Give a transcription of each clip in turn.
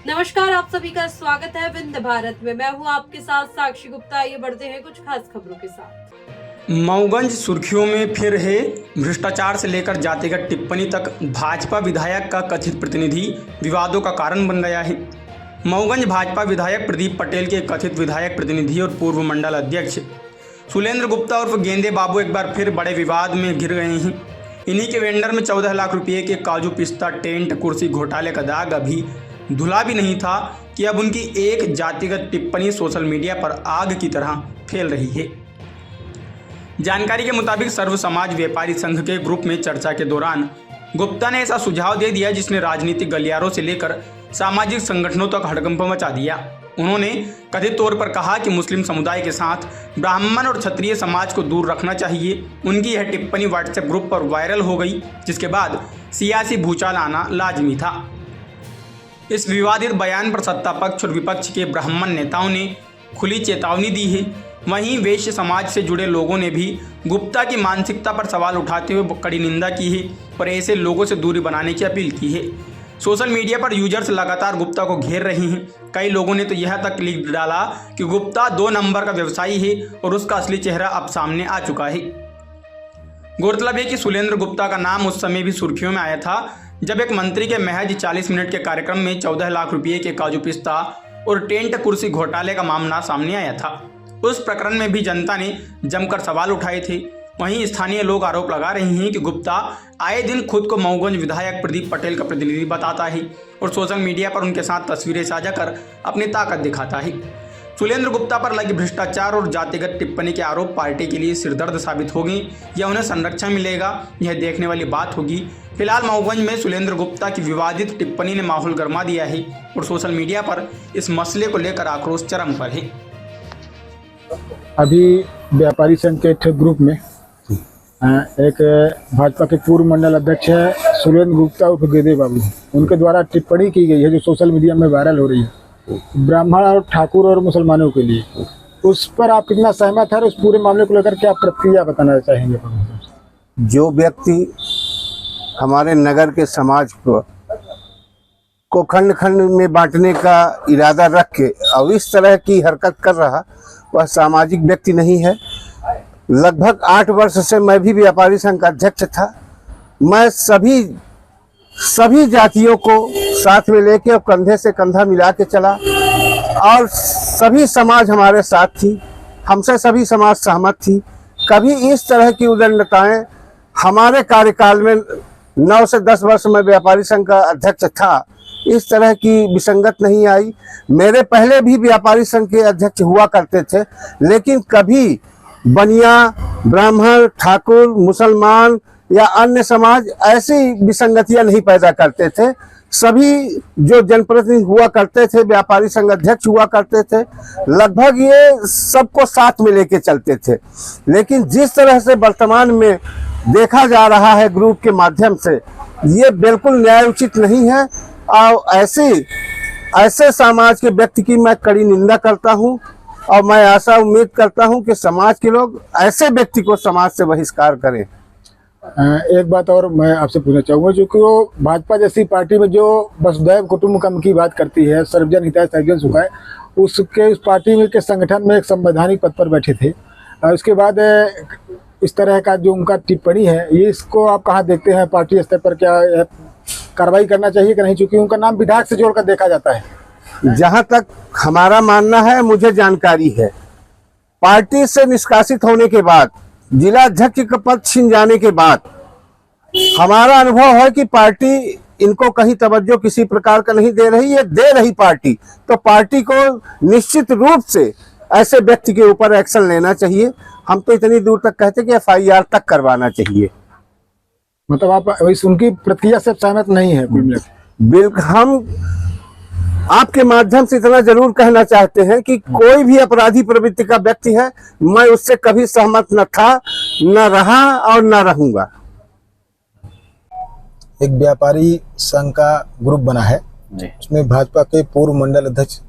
नमस्कार, आप सभी का स्वागत है विंध्य भारत में। मैं हूं आपके साथ साक्षी गुप्ता। आइए बढ़ते हैं कुछ खास खबरों के साथ। मऊगंज सुर्खियों में फिर है। भ्रष्टाचार से लेकर जातिगत टिप्पणी तक भाजपा विधायक का कथित प्रतिनिधि विवादों का कारण बन गया है। मऊगंज भाजपा विधायक प्रदीप पटेल के कथित विधायक प्रतिनिधि और पूर्व मंडल अध्यक्ष सुलेंद्र गुप्ता उर्फ गेंदे बाबू एक बार फिर बड़े विवाद में घिर गए हैं। इन्हीं के वेंडर में 14 लाख रुपये के काजू पिस्ता टेंट कुर्सी घोटाले का दाग अभी धुला भी नहीं था कि अब उनकी एक जातिगत टिप्पणी सोशल मीडिया पर आग की तरह फैल रही है। जानकारी के मुताबिक सर्व समाज व्यापारी संघ के ग्रुप में चर्चा के दौरान गुप्ता ने ऐसा सुझाव दे दिया जिसने राजनीतिक गलियारों से लेकर सामाजिक संगठनों तक हड़कंप मचा दिया। उन्होंने कथित तौर पर कहा कि मुस्लिम समुदाय के साथ ब्राह्मण और क्षत्रिय समाज को दूर रखना चाहिए। उनकी यह टिप्पणी व्हाट्सएप ग्रुप पर वायरल हो गई, जिसके बाद सियासी भूचाल आना लाजमी था। इस विवादित बयान पर सत्ता पक्ष और विपक्ष के ब्राह्मण नेताओं ने खुली चेतावनी दी है। वहीं वैश्य समाज से जुड़े लोगों ने भी गुप्ता की मानसिकता पर सवाल उठाते हुए कड़ी निंदा की है और ऐसे लोगों से दूरी बनाने की अपील की है। सोशल मीडिया पर यूजर्स लगातार गुप्ता को घेर रहे हैं। कई लोगों ने तो यह तक लिख डाला कि गुप्ता 2 नंबर का व्यवसायी है और उसका असली चेहरा अब सामने आ चुका है। गौरतलब है कि सुलेंद्र गुप्ता का नाम उस समय भी सुर्खियों में आया था जब एक मंत्री के महज 40 मिनट के कार्यक्रम में 14 लाख रुपये के काजू पिस्ता और टेंट कुर्सी घोटाले का मामला सामने आया था। उस प्रकरण में भी जनता ने जमकर सवाल उठाए थे। वहीं स्थानीय लोग आरोप लगा रहे हैं कि गुप्ता आए दिन खुद को मऊगंज विधायक प्रदीप पटेल का प्रतिनिधि बताता है और सोशल मीडिया पर उनके साथ तस्वीरें साझा कर अपनी ताकत दिखाता है। सुलेंद्र गुप्ता पर लगी भ्रष्टाचार और जातिगत टिप्पणी के आरोप पार्टी के लिए सिरदर्द साबित होंगे या उन्हें संरक्षण मिलेगा, यह देखने वाली बात होगी। फिलहाल मऊगंज में सुलेंद्र गुप्ता की विवादित टिप्पणी ने माहौल गरमा दिया है और सोशल मीडिया पर इस मसले को लेकर आक्रोश चरम पर है। अभी व्यापारी संघ के एक ग्रुप में एक भाजपा के पूर्व मंडल अध्यक्ष है सुलेंद्र गुप्ता उर्फ गेंदे बाबू, उनके द्वारा टिप्पणी की गई है जो सोशल मीडिया में वायरल हो रही है ब्राह्मण और ठाकुर और मुसलमानों के लिए। उस पर आप कितना सहमत है और उस पूरे मामले को लेकर क्या प्रतिक्रिया बताना चाहेंगे? जो व्यक्ति हमारे नगर के समाज को खंड खंड में बांटने का इरादा रख के और इस तरह की हरकत कर रहा, वह सामाजिक व्यक्ति नहीं है। लगभग 8 वर्ष से मैं भी व्यापारी संघ का अध्यक्ष था। मैं सभी जातियों को साथ में लेके और कंधे से कंधा मिला के चला और सभी समाज हमारे साथ थी। हमसे सभी समाज सहमत थी। कभी इस तरह की उदंडताएं हमारे कार्यकाल में 9 से 10 वर्ष में व्यापारी संघ का अध्यक्ष था, इस तरह की विसंगत नहीं आई। मेरे पहले भी व्यापारी संघ के अध्यक्ष हुआ करते थे, लेकिन कभी बनिया, ब्राह्मण, ठाकुर, मुसलमान या अन्य समाज ऐसी विसंगतियां नहीं पैदा करते थे। सभी जो जनप्रतिनिधि हुआ करते थे, व्यापारी संघ अध्यक्ष हुआ करते थे, लगभग ये सबको साथ में लेके चलते थे। लेकिन जिस तरह से वर्तमान में देखा जा रहा है ग्रुप के माध्यम से, ये बिल्कुल न्याय उचित नहीं है और ऐसे समाज के व्यक्ति की मैं कड़ी निंदा करता हूं और मैं आशा उम्मीद करता हूं कि समाज के लोग ऐसे व्यक्ति को समाज से बहिष्कार करें। एक बात और मैं आपसे पूछना चाहूँगा, जो कि वो भाजपा जैसी पार्टी में जो वसुधैव कुटुंबकम की बात करती है, सर्वजन हिताय सर्वजन सुखाय, उसके उस पार्टी में के संगठन में एक संवैधानिक पद पर बैठे थे। इसके बाद इस तरह का जो उनका टिप्पणी है, ये इसको आप कहाँ देखते हैं? पार्टी स्तर पर क्या कार्रवाई करना चाहिए कि नहीं, चूँकि उनका नाम विधायक से जोड़कर देखा जाता है? जहाँ तक हमारा मानना है, मुझे जानकारी है, पार्टी से निष्कासित होने के बाद, जिला अध्यक्ष का पद छीन जाने के बाद, हमारा अनुभव है कि पार्टी इनको कहीं तवज्जो किसी प्रकार का नहीं दे रही है। दे रही पार्टी, तो पार्टी को निश्चित रूप से ऐसे व्यक्ति के ऊपर एक्शन लेना चाहिए। हम तो इतनी दूर तक कहते कि FIR तक करवाना चाहिए। मतलब आप उनकी प्रतिक्रिया से सहमत नहीं है? बिल्कुल। हम आपके माध्यम से इतना जरूर कहना चाहते हैं कि कोई भी अपराधी प्रवृत्ति का व्यक्ति है, मैं उससे कभी सहमत न था, न रहा और न रहूंगा। एक व्यापारी संघ का ग्रुप बना है, उसमें भाजपा के पूर्व मंडल अध्यक्ष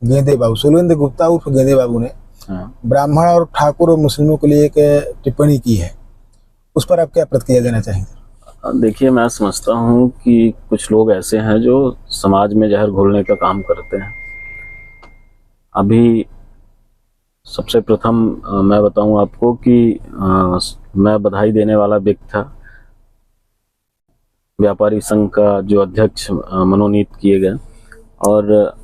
गेंदे बाबू, सुलेंद्र गुप्ता उर्फ गेंदे बाबू ने ब्राह्मण और ठाकुर और मुस्लिमों के लिए एक टिप्पणी की है। उस पर आप क्या प्रतिक्रिया देना चाहेंगे? देखिए, मैं समझता हूँ कि कुछ लोग ऐसे हैं जो समाज में जहर घोलने का काम करते हैं। अभी सबसे प्रथम मैं बताऊं आपको कि मैं बधाई देने वाला व्यक्ति था। व्यापारी संघ का जो अध्यक्ष मनोनीत किए गए, और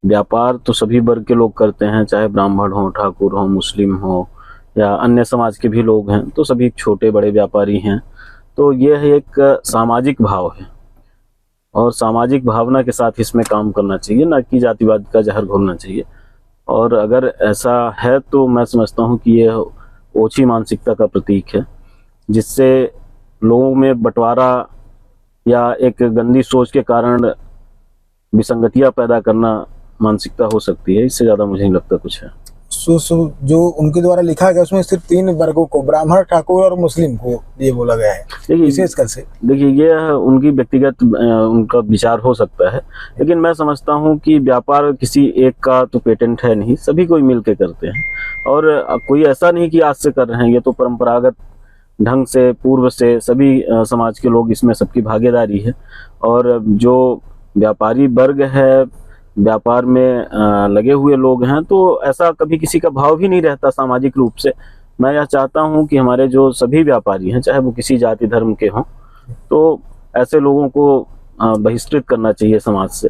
व्यापार तो सभी वर्ग के लोग करते हैं, चाहे ब्राह्मण हो, ठाकुर हो, मुस्लिम हो या अन्य समाज के भी लोग हैं, तो सभी छोटे बड़े व्यापारी हैं। तो यह एक सामाजिक भाव है और सामाजिक भावना के साथ इसमें काम करना चाहिए, ना कि जातिवाद का जहर घोलना चाहिए। और अगर ऐसा है तो मैं समझता हूँ कि यह ओछी मानसिकता का प्रतीक है, जिससे लोगों में बंटवारा या एक गंदी सोच के कारण विसंगतियां पैदा करना मानसिकता हो सकती है। इससे ज़्यादा मुझे नहीं लगता कुछ है। जो उनके द्वारा लिखा गया उसमें सिर्फ 3 वर्गों को, ब्राह्मण, ठाकुर और मुस्लिम को ये बोला गया है। देखिए, विशेषकर से देखिए ये उनकी व्यक्तिगत उनका विचार हो सकता है, लेकिन मैं समझता हूँ कि व्यापार किसी एक का तो पेटेंट है नहीं, सभी कोई मिल के करते हैं। और कोई ऐसा नहीं कि आज से कर रहे हैं, ये तो परंपरागत ढंग से पूर्व से सभी समाज के लोग इसमें सबकी भागीदारी है। और जो व्यापारी वर्ग है, व्यापार में लगे हुए लोग हैं, तो ऐसा कभी किसी का भाव भी नहीं रहता सामाजिक रूप से। मैं यह चाहता हूं कि हमारे जो सभी व्यापारी हैं, चाहे वो किसी जाति धर्म के हों, तो ऐसे लोगों को बहिष्कृत करना चाहिए समाज से,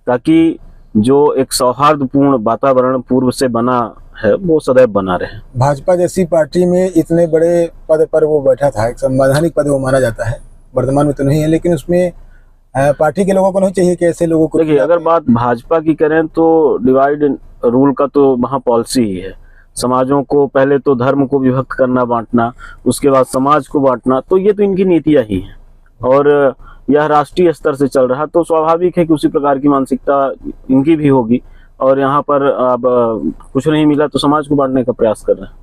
ताकि जो एक सौहार्दपूर्ण वातावरण पूर्व से बना है वो सदैव बना रहे। भाजपा जैसी पार्टी में इतने बड़े पद पर वो बैठा था, एक संवैधानिक पद वो माना जाता है, वर्तमान में तो नहीं है, लेकिन उसमें पार्टी के लोगों को नहीं चाहिए कि ऐसे लोगों को। देखिए, अगर बात भाजपा की करें तो डिवाइड रूल का तो वहाँ पॉलिसी ही है। समाजों को पहले तो धर्म को विभक्त करना, बांटना, उसके बाद समाज को बांटना, तो ये तो इनकी नीतियाँ ही हैं और यह राष्ट्रीय स्तर से चल रहा, तो स्वाभाविक है कि उसी प्रकार की मानसिकता इनकी भी होगी। और यहाँ पर अब कुछ नहीं मिला तो समाज को बांटने का प्रयास कर रहे हैं।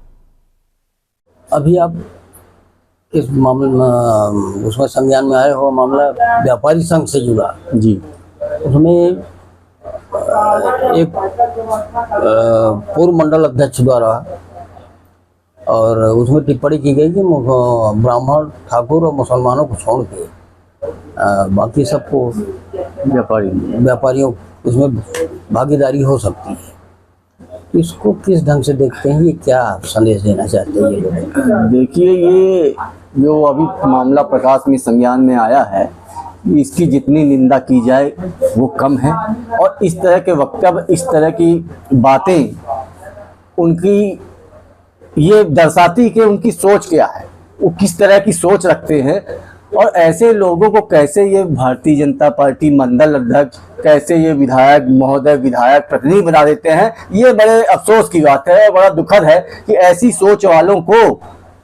अभी आप इस मामले में उसमें संज्ञान में आए हो, मामला व्यापारी संघ से जुड़ा जी। उसमें एक पूर्व मंडल अध्यक्ष द्वारा और उसमें टिप्पणी की गई कि ब्राह्मण, ठाकुर और मुसलमानों को छोड़ के बाकी सबको व्यापारियों इसमें भागीदारी हो सकती है। इसको किस ढंग से देखते हैं, ये क्या संदेश देना चाहते हैं ये लोग? देखिए, ये जो अभी मामला प्रकाश में संज्ञान में आया है, इसकी जितनी निंदा की जाए वो कम है। और इस तरह के वक्तव्य, इस तरह की बातें उनकी ये दर्शाती कि उनकी सोच क्या है, वो किस तरह की सोच रखते हैं। और ऐसे लोगों को कैसे ये भारतीय जनता पार्टी मंडल अध्यक्ष, कैसे ये विधायक महोदय, विधायक प्रतिनिधि बना देते हैं, ये बड़े अफसोस की बात है। बड़ा दुखद है कि ऐसी सोच वालों को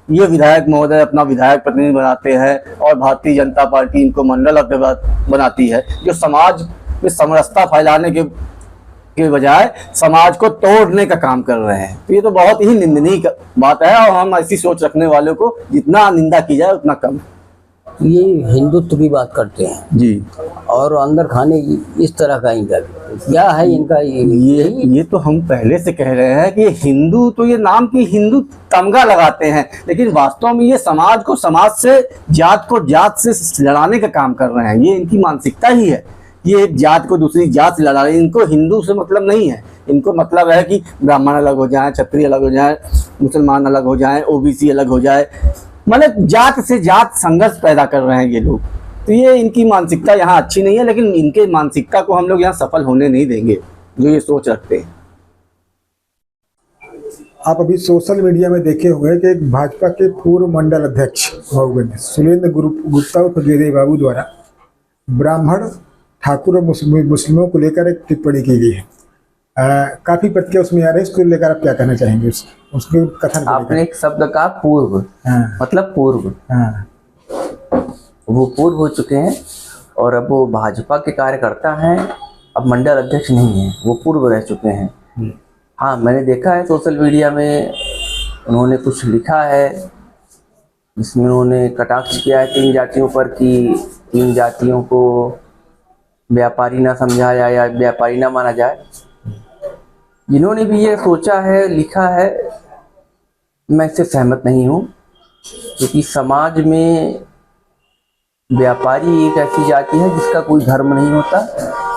ये विधायक महोदय अपना विधायक प्रतिनिधि बनाते हैं और भारतीय जनता पार्टी इनको मंडल अध्यक्ष बनाती है, जो समाज में समरसता फैलाने के बजाय समाज को तोड़ने का काम कर रहे हैं। तो ये तो बहुत ही निंदनीय बात है और हम ऐसी सोच रखने वालों को जितना निंदा की जाए उतना कम। ये हिंदुत्व की बात करते हैं जी, और अंदर खाने की इस तरह का इनका क्या है इनका ये तो हम पहले से कह रहे हैं कि हिंदू तो ये नाम की हिंदू तमगा लगाते हैं, लेकिन वास्तव में ये समाज को समाज से, जात को जात से लड़ाने का काम कर रहे हैं। ये इनकी मानसिकता ही है। ये एक जात को दूसरी जात से लड़ा रहे हैं। इनको हिंदू से मतलब नहीं है, इनको मतलब है कि ब्राह्मण अलग हो जाए, क्षत्रिय अलग हो जाए, मुसलमान अलग हो जाए, ओबीसी अलग हो जाए, मतलब जात से जात संघर्ष पैदा कर रहे हैं ये लोग। तो ये इनकी मानसिकता यहाँ अच्छी नहीं है, लेकिन इनके मानसिकता को हम लोग यहाँ सफल होने नहीं देंगे जो ये सोच रखते हैं। आप अभी सोशल मीडिया में देखे हुए कि एक भाजपा के पूर्व मंडल अध्यक्ष मऊगंज सुरेंद्र गुप्ता उर्फ गेदे बाबू द्वारा ब्राह्मण, ठाकुर और मुस्लिमों को लेकर एक टिप्पणी की गई है। काफी प्रतिक्रिया उसमें आ रही है, इसको लेकर आप क्या कहना चाहेंगे? उसके कथन आपने एक शब्द कहा पूर्व, मतलब पूर्व, वो पूर्व हो चुके हैं और अब वो भाजपा के कार्यकर्ता हैं, अब मंडल अध्यक्ष नहीं है, वो पूर्व रह चुके हैं। हाँ, मैंने देखा है सोशल मीडिया में उन्होंने कुछ लिखा है जिसमें उन्होंने कटाक्ष किया है 3 जातियों पर कि 3 जातियों को व्यापारी ना समझा जाए या व्यापारी ना माना जाए। जिन्होंने भी ये सोचा है, लिखा है, मैं इससे सहमत नहीं हूँ, क्योंकि समाज में व्यापारी एक ऐसी जाति है जिसका कोई धर्म नहीं होता,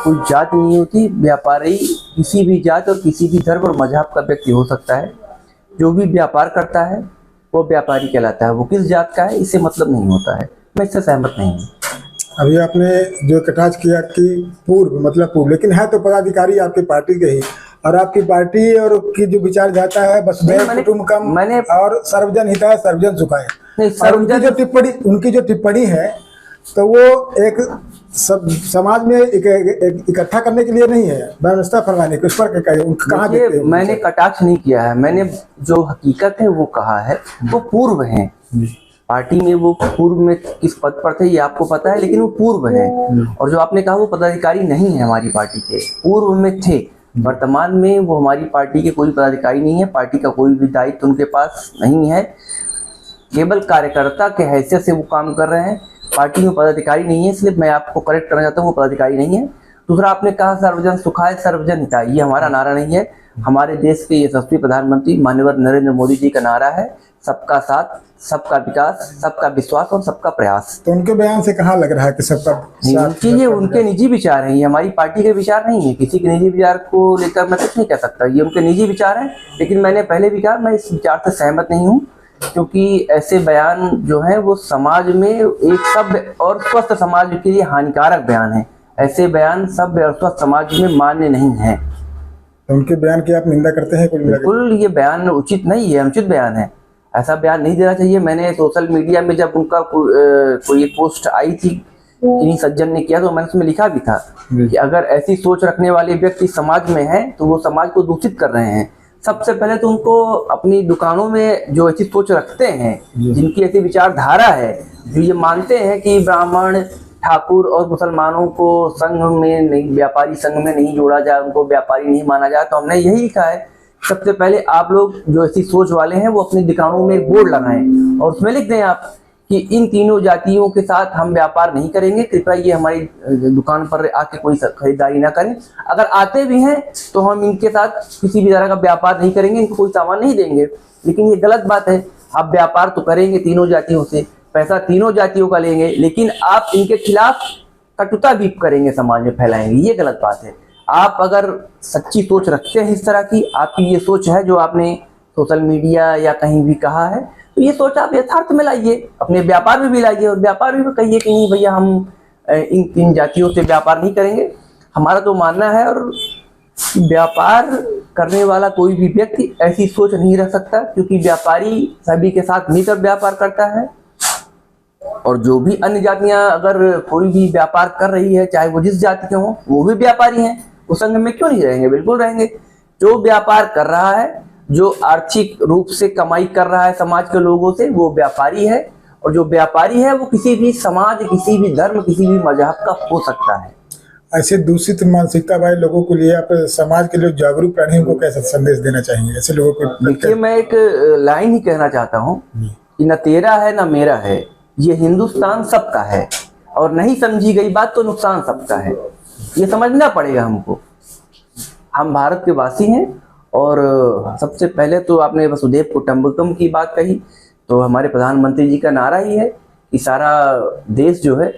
कोई जाति नहीं होती। व्यापारी किसी भी जात और किसी भी धर्म और मजहब का व्यक्ति हो सकता है। जो भी व्यापार करता है वो व्यापारी कहलाता है। वो किस जात का है इससे मतलब नहीं होता है। मैं इससे सहमत नहीं हूँ। अभी आपने जो कटाक्ष किया कि पूर्व, लेकिन है तो पदाधिकारी आपकी पार्टी के ही, और आपकी पार्टी और की जो विचार जाता है वसुधैव कुटुंबकम और सर्वजन हिताय सर्वजन सुखाय। उनकी जो टिप्पणी है तो वो एक समाज में इकट्ठा करने के लिए नहीं है, व्यवस्था फैलाने के। उस पर कहाँ देखते हैं? मैंने कटाक्ष नहीं किया है। मैंने जो हकीकत है वो कहा है। वो पूर्व हैं पार्टी में, वो पूर्व में किस पद पर थे ये आपको पता है, लेकिन वो पूर्व है। और जो आपने कहा वो पदाधिकारी नहीं है हमारी पार्टी के, पूर्व में थे। वर्तमान में वो हमारी पार्टी के कोई पदाधिकारी नहीं है। पार्टी का कोई भी दायित्व उनके पास नहीं है। केवल कार्यकर्ता के हैसियत से वो काम कर रहे हैं। पार्टी में पदाधिकारी नहीं है, इसलिए मैं आपको करेक्ट करना चाहता हूँ, वो पदाधिकारी नहीं है। दूसरा, आपने कहा सर्वजन सुखाय सर्वजन हिताय, ये हमारा नारा नहीं है। हमारे देश के यशस्वी प्रधानमंत्री माननीय नरेंद्र मोदी जी का नारा है सबका साथ, सबका विकास, सबका विश्वास और सबका प्रयास। तो उनके बयान से कहाँ लग रहा है कि सबका साथ? ये उनके निजी विचार हैं, ये हमारी पार्टी के विचार नहीं है। किसी के निजी विचार को लेकर मैं कुछ नहीं कह सकता, ये उनके निजी विचार हैं। लेकिन मैंने पहले भी कहा मैं इस विचार से सहमत नहीं हूँ, क्योंकि ऐसे बयान जो हैं वो समाज में एक सभ्य और स्वस्थ समाज के लिए हानिकारक बयान है। ऐसे बयान सभ्य और स्वस्थ समाज में मान्य नहीं है। तो उनके बयान की आप निंदा करते हैं? बिल्कुल, ये बयान उचित नहीं है, अनुचित बयान है। ऐसा बयान नहीं देना चाहिए। मैंने सोशल मीडिया में जब उनका कोई एक पोस्ट आई थी किन्हीं सज्जन ने किया, तो मैंने उसमें लिखा भी था कि अगर ऐसी सोच रखने वाले व्यक्ति समाज में हैं तो वो समाज को दूषित कर रहे हैं। सबसे पहले तो उनको अपनी दुकानों में जो ऐसी सोच रखते हैं, जिनकी ऐसी विचारधारा है, जो ये मानते हैं कि ब्राह्मण, ठाकुर और मुसलमानों को संघ में नहीं, व्यापारी संघ में नहीं जोड़ा जाए, उनको व्यापारी नहीं माना जाए, तो हमने यही लिखा है सबसे पहले आप लोग जो ऐसी सोच वाले हैं वो अपनी दुकानों में एक बोर्ड लगाएं और उसमें लिख दें आप कि इन तीनों जातियों के साथ हम व्यापार नहीं करेंगे, कृपया ये हमारी दुकान पर आके कोई खरीदारी ना करें। अगर आते भी हैं तो हम इनके साथ किसी भी तरह का व्यापार नहीं करेंगे, इनको कोई सामान नहीं देंगे। लेकिन ये गलत बात है। आप व्यापार तो करेंगे तीनों जातियों से, पैसा तीनों जातियों का लेंगे, लेकिन आप इनके खिलाफ कटुता भी करेंगे, समाज में फैलाएंगे, ये गलत बात है। आप अगर सच्ची सोच रखते हैं इस तरह की, आपकी ये सोच है जो आपने सोशल मीडिया या कहीं भी कहा है, तो ये सोच आप यथार्थ में लाइए, अपने व्यापार में भी लाइए और व्यापार में भी कहिए कि नहीं भैया हम इन तीन जातियों से व्यापार नहीं करेंगे। हमारा तो मानना है, और व्यापार करने वाला कोई भी व्यक्ति ऐसी सोच नहीं रख सकता, क्योंकि व्यापारी सभी के साथ मिलकर व्यापार करता है। और जो भी अन्य जातियां अगर कोई भी व्यापार कर रही है, चाहे वो जिस जाति के हों, वो भी व्यापारी हैं, उस संघ में क्यों नहीं रहेंगे? बिल्कुल रहेंगे। जो व्यापार कर रहा है, जो आर्थिक रूप से कमाई कर रहा है समाज के लोगों से, वो व्यापारी है। और जो व्यापारी है वो किसी भी समाज, किसी भी धर्म, किसी भी मजहब का हो सकता है। ऐसे दूषित मानसिकता वाले लोगों के लिए आप समाज के लिए जागरूक रहने को कैसा संदेश देना चाहेंगे ऐसे लोगों को? देखिए, मैं एक लाइन ही कहना चाहता हूँ कि न तेरा है न मेरा है, ये हिंदुस्तान सबका है, और नहीं समझी गई बात तो नुकसान सबका है। ये समझना पड़ेगा हमको। हम भारत के वासी हैं, और सबसे पहले तो आपने वसुधैव कुटुंबकम की बात कही, तो हमारे प्रधानमंत्री जी का नारा ही है कि सारा देश जो है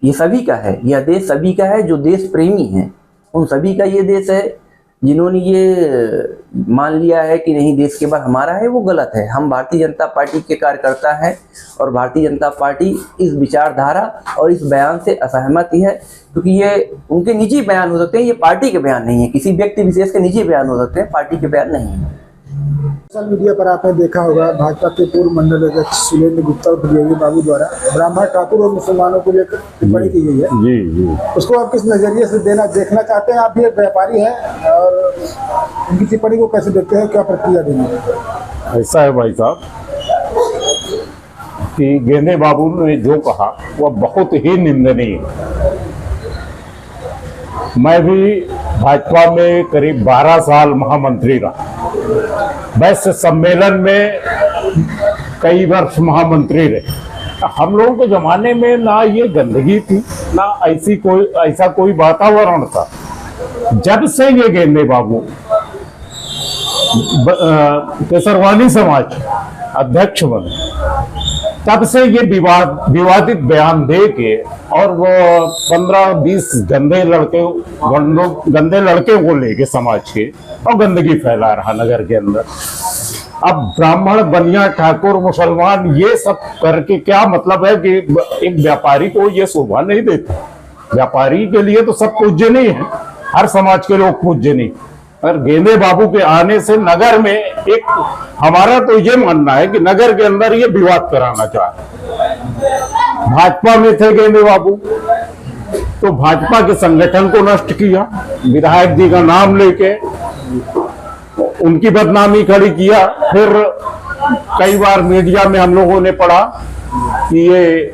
ये सभी का है, यह देश सभी का है। जो देश प्रेमी हैं उन सभी का ये देश है। जिन्होंने ये मान लिया है कि नहीं देश केवल हमारा है, वो गलत है। हम भारतीय जनता पार्टी के कार्यकर्ता हैं, और भारतीय जनता पार्टी इस विचारधारा और इस बयान से असहमत ही है, क्योंकि ये उनके निजी बयान हो सकते हैं, ये पार्टी के बयान नहीं है। किसी व्यक्ति विशेष के निजी बयान हो सकते हैं, पार्टी के बयान नहीं है। सोशल मीडिया पर आपने देखा होगा भाजपा के पूर्व मंडल अध्यक्ष सुरेंद्र गुप्ता और योगी बाबू द्वारा ब्राह्मण, ठाकुर और मुसलमानों को लेकर टिप्पणी की गई है। जी। उसको आप किस नजरिए से देखना चाहते हैं? आप भी एक व्यापारी हैं, और उनकी टिप्पणी को कैसे देखते हैं, क्या प्रक्रिया देंगे? ऐसा है भाई साहब कि गेंदे बाबू ने जो कहा वह बहुत ही निंदनीय है। मैं भी भाजपा में करीब 12 साल महामंत्री रहा, वैश्य सम्मेलन में कई वर्ष महामंत्री रहे। हम लोगों के जमाने में ना ये गंदगी थी, ना ऐसा कोई वातावरण था। जब से ये गेंदे बाबू केसरवानी समाज अध्यक्ष बने, तब से ये विवादित बयान दे के और वो 15-20 गंदे लड़के को लेके समाज के और गंदगी फैला रहा नगर के अंदर। अब ब्राह्मण, बनिया, ठाकुर, मुसलमान ये सब करके क्या मतलब है कि एक व्यापारी को ये शोभा नहीं देती। व्यापारी के लिए तो सब पूज्य नहीं है, हर समाज के लोग पूज्य नहीं। और गेंदे बाबू के आने से नगर में एक, हमारा तो ये मानना है कि नगर के अंदर ये विवाद कराना चाहे। भाजपा में थे गेंदे बाबू, तो भाजपा के संगठन को नष्ट किया, विधायक जी का नाम लेके उनकी बदनामी खड़ी किया। फिर कई बार मीडिया में हम लोगों ने पढ़ा कि ये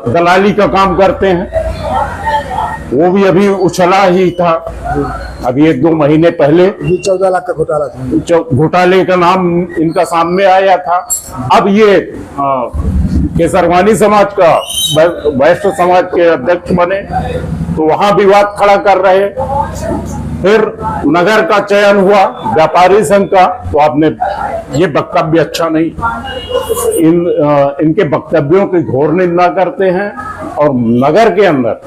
दलाली का काम करते हैं, वो भी अभी उछला ही था। अभी 1-2 महीने पहले 14 लाख का घोटाला था, घोटाले का नाम इनका सामने आया था। अब ये केसरवानी समाज का, वैश्य समाज के अध्यक्ष बने तो वहां विवाद खड़ा कर रहे। फिर नगर का चयन हुआ व्यापारी संघ का, तो आपने ये वक्तव्य अच्छा नहीं, इनके वक्तव्यों की घोर निंदा करते हैं। और नगर के अंदर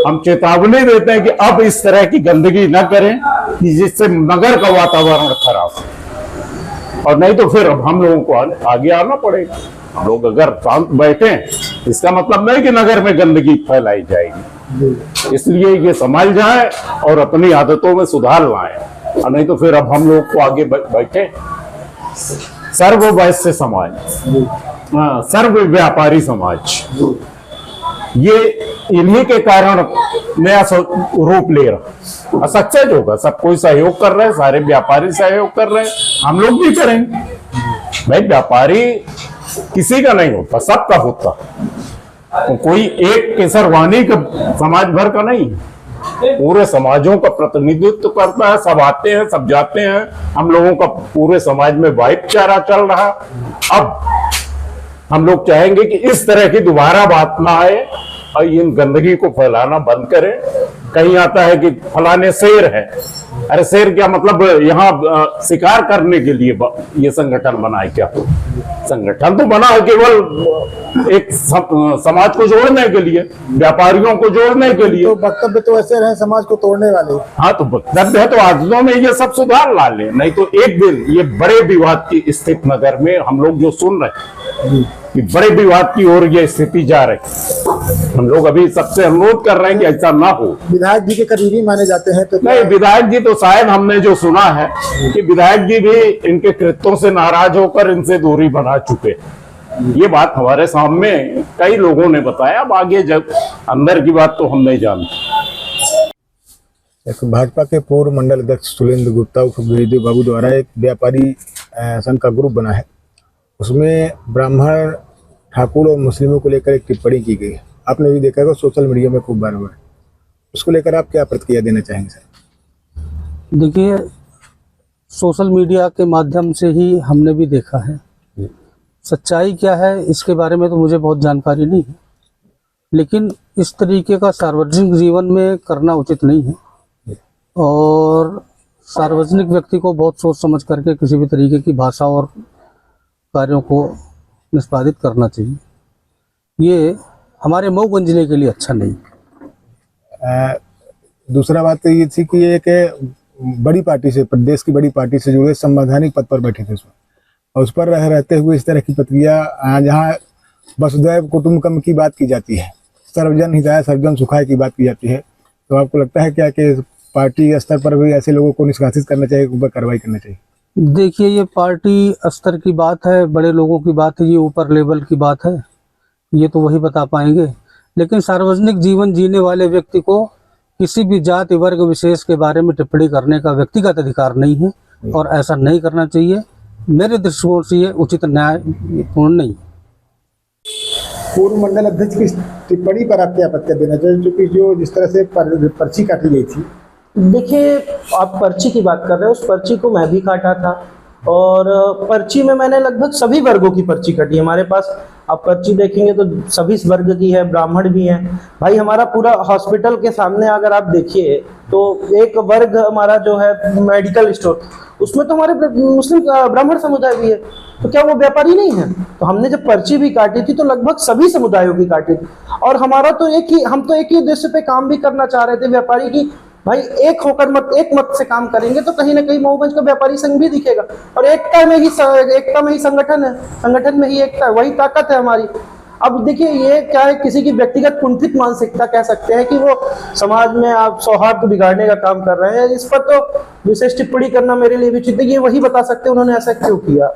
हम चेतावनी देते हैं कि अब इस तरह की गंदगी न करें कि जिससे नगर का वातावरण खराब हो, और नहीं तो फिर अब हम लोगों को आगे आना पड़ेगा। लोग अगर शांत बैठे, इसका मतलब नहीं कि नगर में गंदगी फैलाई जाएगी। इसलिए ये संभल जाए और अपनी आदतों में सुधार लाएं, और नहीं तो फिर अब हम लोग को आगे बैठे। सर्व वैश्य समाज, सर्व व्यापारी समाज, ये इन्हीं के कारण नया रूप ले रहा, सक्सेस होगा। सब कोई सहयोग कर रहे हैं, सारे व्यापारी सहयोग कर रहे हैं, हम लोग भी करेंगे। भाई व्यापारी किसी का नहीं होता, सबका होता। तो कोई एक केसरवानी का समाज भर का नहीं, पूरे समाजों का प्रतिनिधित्व करता है। सब आते हैं, सब जाते हैं, हम लोगों का पूरे समाज में भाईचारा चल रहा। अब हम लोग चाहेंगे कि इस तरह की दोबारा बात ना आए और इन गंदगी को फैलाना बंद करें। कहीं आता है कि फलाने शेर है, अरे शेर क्या मतलब, यहाँ शिकार करने के लिए ये संगठन बना है क्या? संगठन तो बना है केवल एक समाज को जोड़ने के लिए, व्यापारियों को जोड़ने के लिए। तो वक्तव्य तो ऐसे रहे समाज को तोड़ने वाले। हाँ, तो वक्तव्य है तो आदतों में ये सब सुधार ला ले, नहीं तो एक दिन ये बड़े विवाद की स्थिति नगर में हम लोग जो सुन रहे हैं कि बड़े विवाद की ओर ये स्थिति जा रही। हम लोग अभी सबसे अनुरोध कर रहे हैं कि ऐसा ना हो। विधायक जी के करीबी माने जाते हैं, तो नहीं, विधायक जी तो शायद हमने जो सुना है कि विधायक जी भी इनके कृत्यों से नाराज होकर इनसे दूरी बना चुके। ये बात हमारे सामने कई लोगों ने बताया। अब आगे जब अंदर की बात तो हम नहीं जानते। भाजपा के पूर्व मंडल अध्यक्ष सुलेंद्र गुप्ता उर्फ गेंदे बाबू द्वारा एक व्यापारी संघ का ग्रुप बना है, उसमें ब्राह्मण, ठाकुर और मुस्लिमों को लेकर एक टिप्पणी की गई है। आपने भी देखा होगा, सोशल मीडिया में खूब बार बार। उसको लेकर आप क्या प्रतिक्रिया देना चाहेंगे सर? देखिए, सोशल मीडिया के माध्यम से ही हमने भी देखा है। सच्चाई क्या है इसके बारे में तो मुझे बहुत जानकारी नहीं है, लेकिन इस तरीके का सार्वजनिक जीवन में करना उचित नहीं है। और सार्वजनिक व्यक्ति को बहुत सोच समझ करके किसी भी तरीके की भाषा और कार्यों को निष्पादित करना चाहिए। ये हमारे मऊगंज जिले के लिए अच्छा नहीं। दूसरा बात तो ये थी कि एक बड़ी पार्टी से, प्रदेश की बड़ी पार्टी से जुड़े संवैधानिक पद पर बैठे थे उसमें, और उस पर रहते हुए इस तरह की प्रतिक्रिया, जहाँ वसुधैव कुटुंबकम की बात की जाती है, सर्वजन हिताय सर्वजन सुखाय की बात की जाती है, तो आपको लगता है क्या कि पार्टी स्तर पर भी ऐसे लोगों को निष्कासित करना चाहिए, ऊपर कार्रवाई करना चाहिए? देखिए, ये पार्टी स्तर की बात है, बड़े लोगों की बात है, ये ऊपर लेवल की बात है, ये तो वही बता पाएंगे। लेकिन सार्वजनिक जीवन जीने वाले व्यक्ति को किसी भी जाति वर्ग विशेष के बारे में टिप्पणी करने का व्यक्तिगत अधिकार नहीं है, और ऐसा नहीं करना चाहिए। मेरे दृष्टिकोण से ये उचित न्यायपूर्ण नहीं। पूर्व मंडल अध्यक्ष की टिप्पणी पर आप क्या प्रतिक्रिया देना चाहिए, क्योंकि जो जिस तरह से पर्ची काटी गई थी? देखिए, आप पर्ची की बात कर रहे हो, उस पर्ची को मैं भी काटा था, और पर्ची में मैंने लगभग सभी वर्गों की पर्ची काटी। हमारे पास आप पर्ची देखेंगे तो सभी वर्ग की है, ब्राह्मण भी हैं। भाई हमारा पूरा हॉस्पिटल के सामने अगर आप देखिए तो एक वर्ग हमारा जो है मेडिकल स्टोर, उसमें तो हमारे मुस्लिम ब्राह्मण समुदाय भी है, तो क्या वो व्यापारी नहीं है? तो हमने जब पर्ची भी काटी थी तो लगभग सभी समुदायों की काटी थी, और हमारा तो हम तो एक ही उद्देश्य पे काम भी करना चाह रहे थे व्यापारी की, भाई एक होकर एक मत से काम करेंगे तो कहीं ना कहीं मऊगंज का व्यापारी संघ भी दिखेगा, और एकता में ही संगठन है, संगठन में ही एकता है, वही ताकत है हमारी। अब देखिए ये क्या है, किसी की व्यक्तिगत कुंठित मानसिकता कह सकते हैं कि वो समाज में आप सौहार्द को बिगाड़ने का काम कर रहे हैं, इस पर तो विशेष टिप्पणी करना मेरे लिए भी उचित है, ये वही बता सकते हैं उन्होंने ऐसा क्यों किया।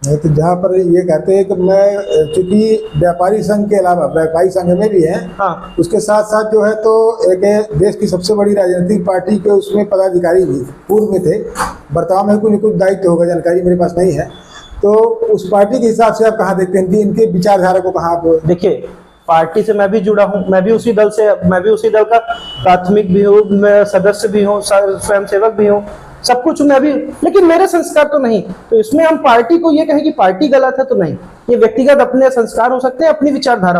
नहीं तो जहाँ पर ये कहते हैं कि मैं चूंकि व्यापारी संघ के अलावा व्यापारी संघ में भी है, हाँ, उसके साथ साथ जो है तो एक देश की सबसे बड़ी राजनीतिक पार्टी के उसमें पदाधिकारी भी पूर्व में थे, वर्तमान में कुछ दायित्व होगा, जानकारी मेरे पास नहीं है, तो उस पार्टी के हिसाब से आप कहाँ देखते हैं कि इनके विचारधारा को कहाँ आप देखिए, पार्टी से मैं भी जुड़ा हूँ, मैं भी उसी दल का प्राथमिक भी हूँ, मैं सदस्य भी हूँ, स्वयंसेवक भी हूँ, सब कुछ मैं भी, लेकिन मेरे संस्कार तो नहीं। तो इसमें हम पार्टी को ये कहें कि पार्टी गलत है तो नहीं, ये व्यक्तिगत अपने संस्कार हो सकते हैं, अपनी विचारधारा।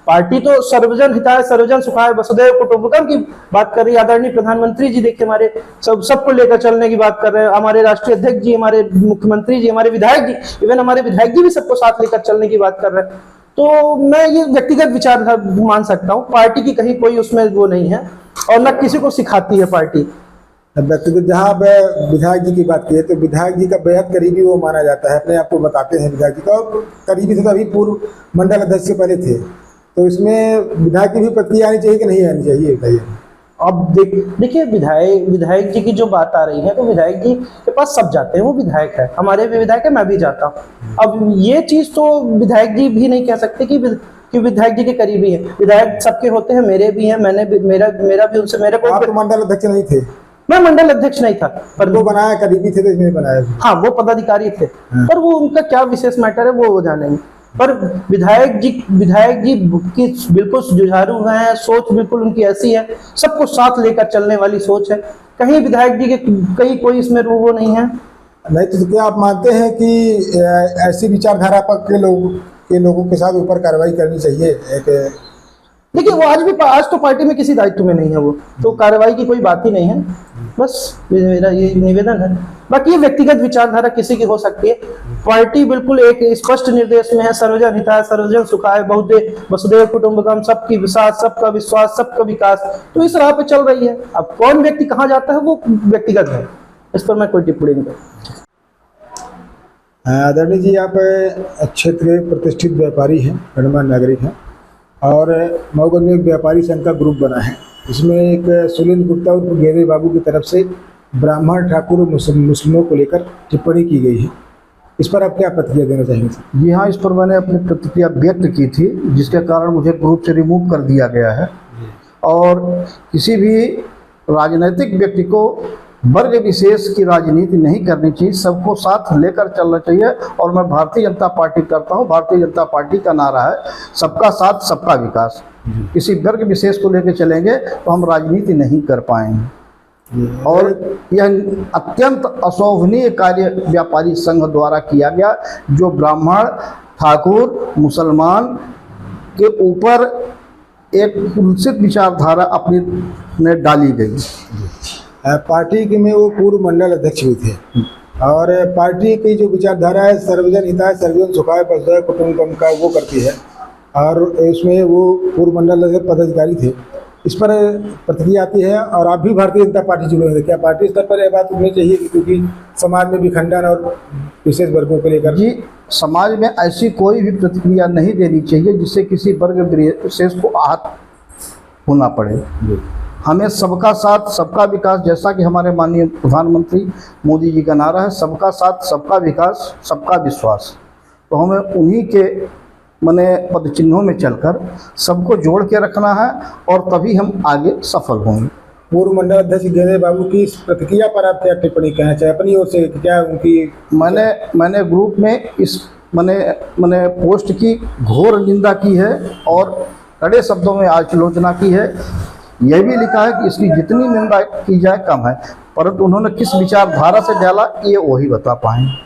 पार्टी तो सर्वजन हिताय सर्वजन सुखाय वसुधैव कुटुंबकम की बात कर रही है, आदरणीय प्रधानमंत्री जी देखिए हमारे सबको लेकर चलने की बात कर रहे हैं, हमारे राष्ट्रीय अध्यक्ष जी, हमारे मुख्यमंत्री जी, हमारे विधायक जी, इवन हमारे विधायक जी भी सबको साथ लेकर चलने की बात कर रहे हैं। तो मैं ये व्यक्तिगत विचारधारा मान सकता हूँ, पार्टी की कहीं कोई उसमें वो नहीं है, और न किसी को सिखाती है पार्टी। व्यक्तिगत जहाँ विधायक जी की बात की है तो विधायक जी का बेहद करीबी वो माना जाता है, अपने आप को बताते हैं विधायक जी का, और करीबी से तो अभी पूर्व मंडल अध्यक्ष से पहले थे, तो इसमें विधायक की भी प्रतिक्रिया आनी चाहिए कि नहीं आनी चाहिए बताइए। अब देखिए विधायक जी की जो बात आ रही है, तो विधायक जी के पास सब जाते हैं, वो विधायक है, हमारे भी विधायक है, मैं भी जाता हूँ। अब ये चीज तो विधायक जी भी नहीं कह सकते कि विधायक जी के करीबी है, विधायक सबके होते हैं, मेरे भी हैं, मेरा भी उनसे, मेरे को आप तो मंडल अध्यक्ष नहीं थे? मैं मंडल अध्यक्ष नहीं था, पर वो बनाया करीबी थे तो इसमें बनाया। हाँ, वो पदाधिकारी थे, पर वो उनका क्या विशेष मैटर है वो जानेंगे। पर विधायक जी की बिल्कुल जुझारू हैं, सोच बिल्कुल उनकी ऐसी है, सबको साथ लेकर चलने वाली सोच है, कहीं विधायक जी के कहीं कोई इसमें वो नहीं है। नहीं तो क्या आप मानते हैं कि ऐसी विचारधारा के लोगों के साथ ऊपर कार्रवाई करनी चाहिए? देखिए वो आज तो पार्टी में किसी दायित्व में नहीं है, वो तो कार्रवाई की कोई बात ही नहीं है, बस मेरा ये निवेदन है। बाकी ये व्यक्तिगत विचारधारा किसी की हो सकती है, पार्टी बिल्कुल एक स्पष्ट निर्देश में है, सर्वजन हिताय सर्वजन सुखाय वसुधैव कुटुंबकम, सबकी विश्वास, सबका विश्वास, सबका विकास, तो इस राह पे चल रही है। अब कौन व्यक्ति कहाँ जाता है वो व्यक्तिगत है, इस पर मैं कोई टिप्पणी नहीं करूँ। आदरणीय जी, आप क्षेत्र के प्रतिष्ठित व्यापारी हैं, गणमान्य नागरिक हैं, और मऊगंज में एक व्यापारी संघ का ग्रुप बना है, इसमें एक सुलेंद्र गुप्ता और गेरे बाबू की तरफ से ब्राह्मण ठाकुर और मुस्लिमों को लेकर टिप्पणी की गई है, इस पर आप क्या प्रतिक्रिया देना चाहेंगे? जी हाँ, इस पर मैंने अपनी प्रतिक्रिया व्यक्त की थी, जिसके कारण मुझे ग्रुप से रिमूव कर दिया गया है। और किसी भी राजनीतिक व्यक्ति को वर्ग विशेष की राजनीति नहीं करनी चाहिए, सबको साथ लेकर चलना चाहिए। और मैं भारतीय जनता पार्टी करता हूं, भारतीय जनता पार्टी का नारा है सबका साथ सबका विकास। किसी वर्ग विशेष को लेकर चलेंगे तो हम राजनीति नहीं कर पाएंगे, और यह अत्यंत अशोभनीय कार्य व्यापारी संघ द्वारा किया गया, जो ब्राह्मण ठाकुर मुसलमान के ऊपर एक कुलसित विचारधारा अपनी ने डाली गई। पार्टी के में वो पूर्व मंडल अध्यक्ष भी थे, और पार्टी की जो विचारधारा है सर्वजन हिताय सर्वजन सुखाय वसुधैव कुटुंबकम का वो करती है, और इसमें वो पूर्व मंडल अध्यक्ष पदाधिकारी थे। इस पर प्रतिक्रिया आती है, और आप भी भारतीय जनता पार्टी जुड़े हैं, क्या पार्टी स्तर पर यह बात उठनी चाहिए कि क्योंकि समाज में विखंडन और विशेष वर्गों को लेकर? जी, समाज में ऐसी कोई भी प्रतिक्रिया नहीं देनी चाहिए जिससे किसी वर्ग विशेष को आहत होना पड़े। हमें सबका साथ सबका विकास, जैसा कि हमारे माननीय प्रधानमंत्री मोदी जी का नारा है, सबका साथ सबका विकास सबका विश्वास, तो हमें उन्हीं के पद चिन्हों में चलकर सबको जोड़ के रखना है, और तभी हम आगे सफल होंगे। पूर्व मंडल अध्यक्ष गेरे बाबू की इस प्रतिक्रिया पर आप क्या टिप्पणी कहना चाहें अपनी ओर से? क्या उनकी मैंने ग्रुप में इस मैंने पोस्ट की घोर निंदा की है, और कड़े शब्दों में आलोचना की है। यह भी लिखा है कि इसकी जितनी निंदा की जाए कम है, परंतु उन्होंने किस विचारधारा से डाला ये वही बता पाएंगे।